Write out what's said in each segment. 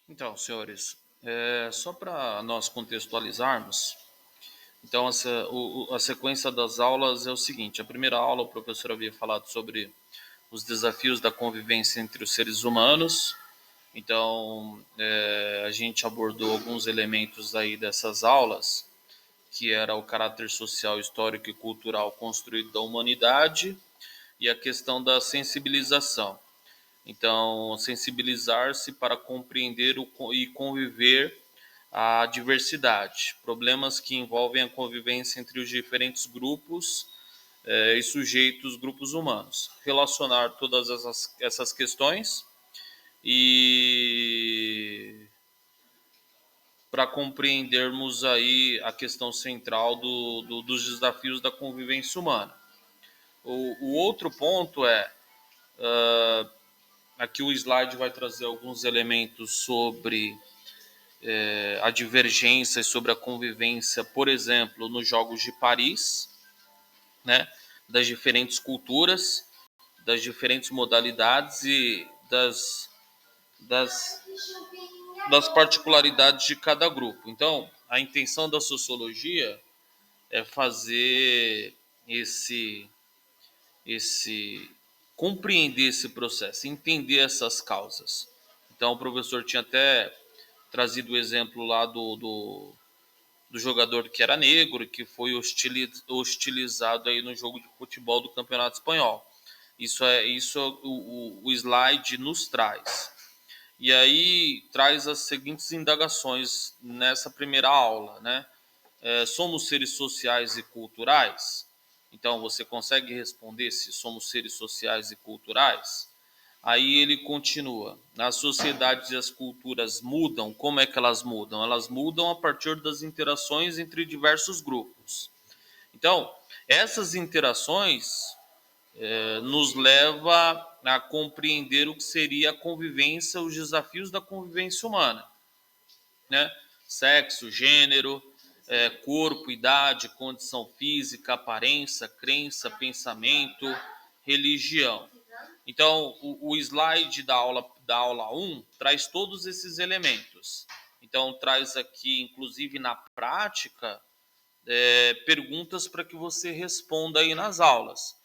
Então, senhores, só para nós contextualizarmos, então a sequência das aulas é o seguinte: a primeira aula o professor havia falado sobre os desafios da convivência entre os seres humanos. Então, a gente abordou alguns elementos aí dessas aulas, que era o caráter social, histórico e cultural construído da humanidade e a questão da sensibilização. Então, sensibilizar-se para compreender e conviver a diversidade, problemas que envolvem a convivência entre os diferentes grupos e sujeitos, grupos humanos. Relacionar todas essas questões e para compreendermos aí a questão central dos desafios da convivência humana. O outro ponto aqui o slide vai trazer alguns elementos sobre a divergência e sobre a convivência, por exemplo, nos Jogos de Paris, né, das diferentes culturas, das diferentes modalidades e das, das particularidades de cada grupo. Então, a intenção da sociologia é fazer esse compreender esse processo, entender essas causas. Então, o professor tinha até trazido o exemplo lá do jogador que era negro e que foi hostilizado aí no jogo de futebol do Campeonato Espanhol. Isso o slide nos traz. E aí traz as seguintes indagações nessa primeira aula, né? Somos seres sociais e culturais? Então você consegue responder se somos seres sociais e culturais? Aí ele continua: as sociedades e as culturas mudam. Como é que elas mudam? Elas mudam a partir das interações entre diversos grupos. Então, essas interações nos leva a compreender o que seria a convivência, os desafios da convivência humana, né? Sexo, gênero, corpo, idade, condição física, aparência, crença, pensamento, religião. Então, o slide da aula 1 traz todos esses elementos. Então, traz aqui, inclusive na prática, perguntas para que você responda aí nas aulas.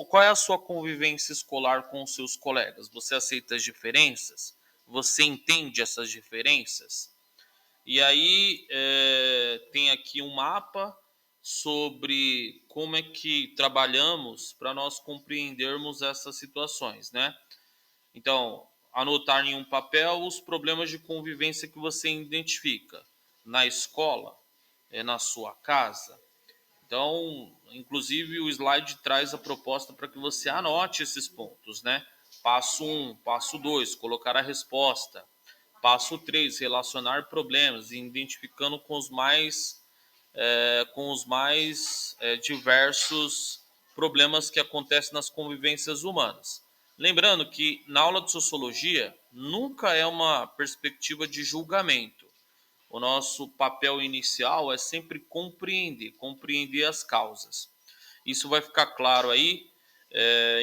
Qual é a sua convivência escolar com os seus colegas? Você aceita as diferenças? Você entende essas diferenças? E aí tem aqui um mapa sobre como é que trabalhamos para nós compreendermos essas situações, né? Então, anotar em um papel os problemas de convivência que você identifica na escola, na sua casa. Então, inclusive o slide traz a proposta para que você anote esses pontos, né? Passo 1, passo 2, colocar a resposta. Passo 3, relacionar problemas, identificando com os mais diversos problemas que acontecem nas convivências humanas. Lembrando que na aula de sociologia nunca é uma perspectiva de julgamento. O nosso papel inicial é sempre compreender as causas. Isso vai ficar claro aí,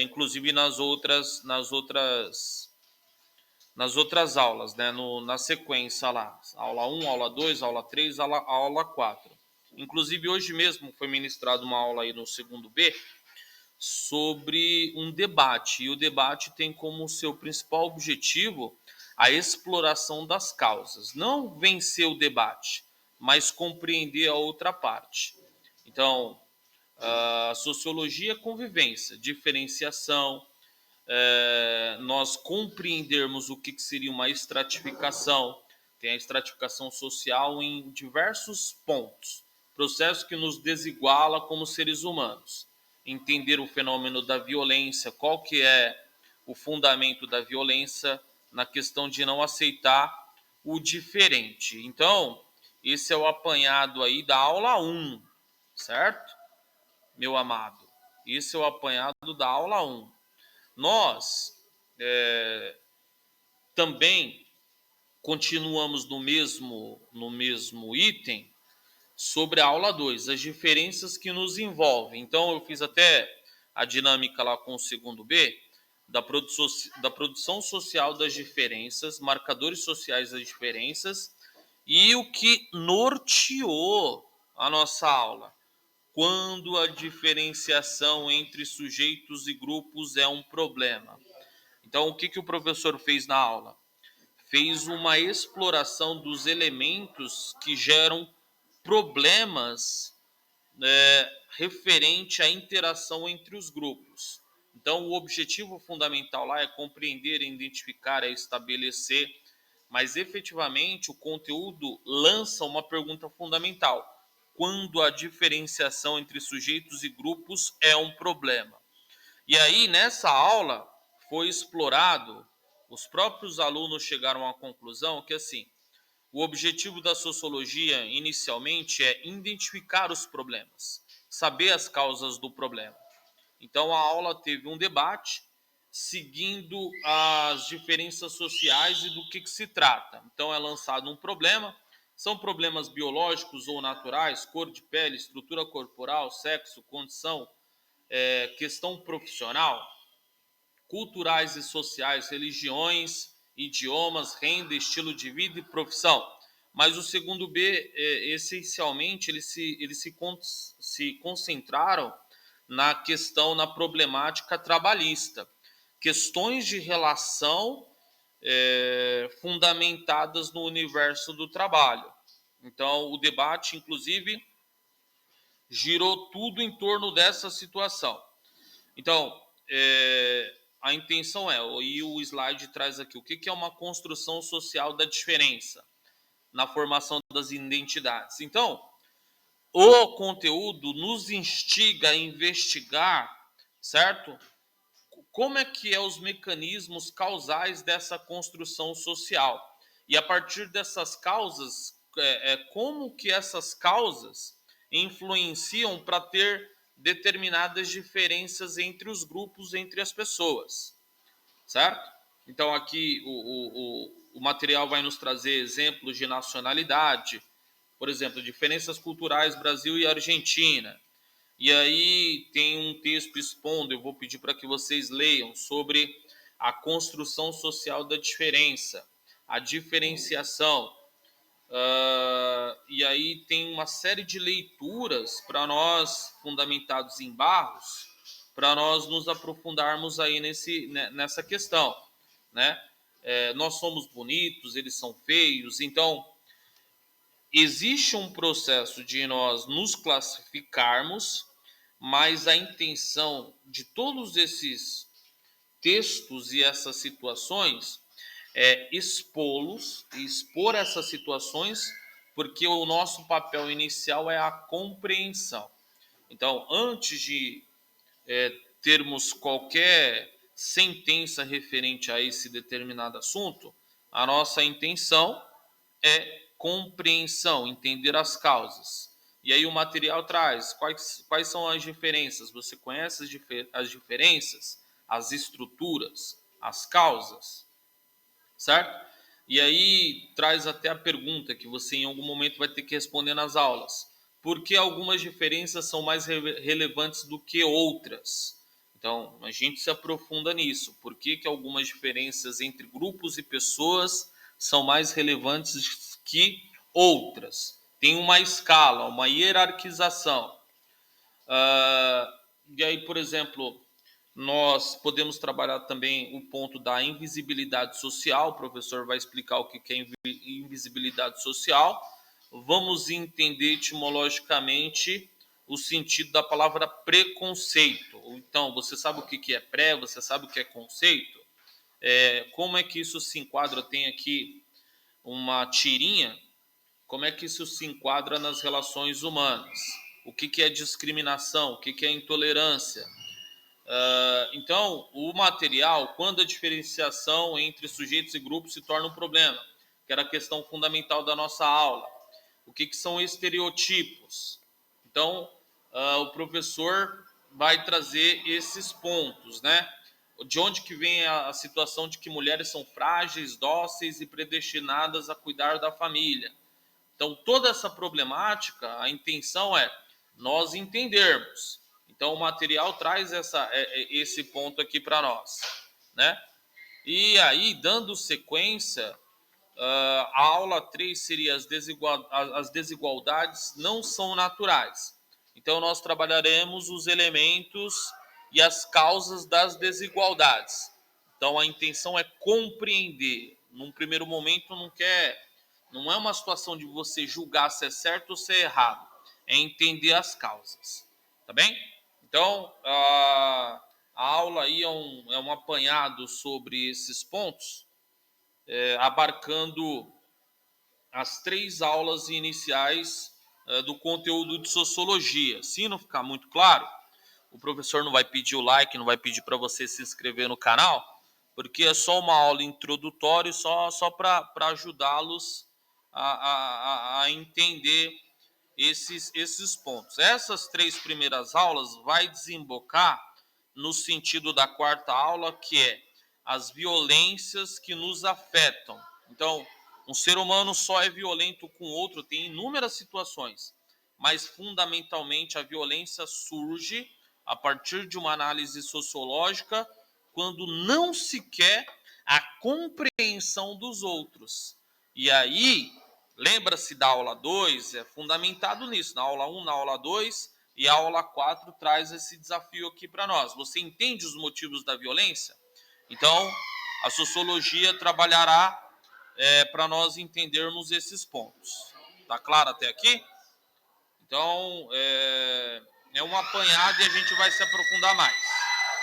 inclusive nas outras aulas, né? Na sequência lá, aula 1, aula 2, aula 3, aula 4. Inclusive hoje mesmo foi ministrada uma aula aí no segundo B sobre um debate, e o debate tem como seu principal objetivo a exploração das causas, não vencer o debate, mas compreender a outra parte. Então, a sociologia é convivência, diferenciação, nós compreendermos o que seria uma estratificação. Tem a estratificação social em diversos pontos, processo que nos desiguala como seres humanos. Entender o fenômeno da violência, qual que é o fundamento da violência na questão de não aceitar o diferente. Então, esse é o apanhado aí da aula 1, certo? Meu amado, esse é o apanhado da aula 1. Nós também continuamos no mesmo item sobre a aula 2, as diferenças que nos envolvem. Então, eu fiz até a dinâmica lá com o segundo B. da produção social das diferenças, marcadores sociais das diferenças e o que norteou a nossa aula. Quando a diferenciação entre sujeitos e grupos é um problema. Então, o que o professor fez na aula? Fez uma exploração dos elementos que geram problemas referente à interação entre os grupos. Então, o objetivo fundamental lá é compreender, identificar, estabelecer, mas efetivamente o conteúdo lança uma pergunta fundamental: quando a diferenciação entre sujeitos e grupos é um problema? E aí, nessa aula, foi explorado, os próprios alunos chegaram à conclusão que, assim, o objetivo da sociologia, inicialmente, é identificar os problemas, saber as causas do problema. Então, a aula teve um debate seguindo as diferenças sociais e do que se trata. Então, é lançado um problema, são problemas biológicos ou naturais, cor de pele, estrutura corporal, sexo, condição, questão profissional, culturais e sociais, religiões, idiomas, renda, estilo de vida e profissão. Mas o segundo B, essencialmente, eles se concentraram na questão, na problemática trabalhista. Questões de relação fundamentadas no universo do trabalho. Então, o debate, inclusive, girou tudo em torno dessa situação. Então, a intenção e o slide traz aqui, o que é uma construção social da diferença na formação das identidades. Então, o conteúdo nos instiga a investigar, certo? Como é que é os mecanismos causais dessa construção social. E a partir dessas causas, como que essas causas influenciam para ter determinadas diferenças entre os grupos, entre as pessoas, certo? Então aqui o material vai nos trazer exemplos de nacionalidade, por exemplo, diferenças culturais Brasil e Argentina. E aí tem um texto expondo, eu vou pedir para que vocês leiam, sobre a construção social da diferença, a diferenciação. E aí tem uma série de leituras para nós, fundamentados em Barros, para nós nos aprofundarmos aí nessa questão, né? Nós somos bonitos, eles são feios, então existe um processo de nós nos classificarmos, mas a intenção de todos esses textos e essas situações é expô-los e expor essas situações, porque o nosso papel inicial é a compreensão. Então, antes de termos qualquer sentença referente a esse determinado assunto, a nossa intenção é compreensão, entender as causas. E aí o material traz quais são as diferenças. Você conhece as diferenças, as estruturas, as causas, certo? E aí traz até a pergunta que você em algum momento vai ter que responder nas aulas. Por que algumas diferenças são mais relevantes do que outras? Então, a gente se aprofunda nisso. Por que algumas diferenças entre grupos e pessoas são mais relevantes que outras? Tem uma escala, uma hierarquização. E aí, por exemplo, nós podemos trabalhar também o ponto da invisibilidade social. O professor vai explicar o que é invisibilidade social. Vamos entender etimologicamente o sentido da palavra preconceito. Então, você sabe o que é pré, você sabe o que é conceito? Como é que isso se enquadra? Tem aqui uma tirinha. Como é que isso se enquadra nas relações humanas? O que é discriminação? O que é intolerância? Então, o material, quando a diferenciação entre sujeitos e grupos se torna um problema, que era a questão fundamental da nossa aula. O que são estereotipos? Então, o professor vai trazer esses pontos, né? De onde que vem a situação de que mulheres são frágeis, dóceis e predestinadas a cuidar da família. Então, toda essa problemática, a intenção é nós entendermos. Então, o material traz esse ponto aqui para nós. né? E aí, dando sequência, a aula 3 seria as desigualdades não são naturais. Então, nós trabalharemos os elementos e as causas das desigualdades. Então, a intenção é compreender. Num primeiro momento, não é uma situação de você julgar se é certo ou se é errado. É entender as causas. Tá bem? Então, a aula aí é um apanhado sobre esses pontos, abarcando as 3 aulas iniciais do conteúdo de sociologia. Se não ficar muito claro, o professor não vai pedir o like, não vai pedir para você se inscrever no canal, porque é só uma aula introdutória, só para ajudá-los a entender esses pontos. Essas 3 primeiras aulas vai desembocar no sentido da quarta aula, que é as violências que nos afetam. Então, um ser humano só é violento com o outro, tem inúmeras situações, mas fundamentalmente a violência surge a partir de uma análise sociológica quando não se quer a compreensão dos outros. E aí, lembra-se da aula 2, é fundamentado nisso. Na aula 1, na aula 2 e a aula 4 traz esse desafio aqui para nós. Você entende os motivos da violência? Então, a sociologia trabalhará para nós entendermos esses pontos. Tá claro até aqui? Então, é um apanhado e a gente vai se aprofundar mais.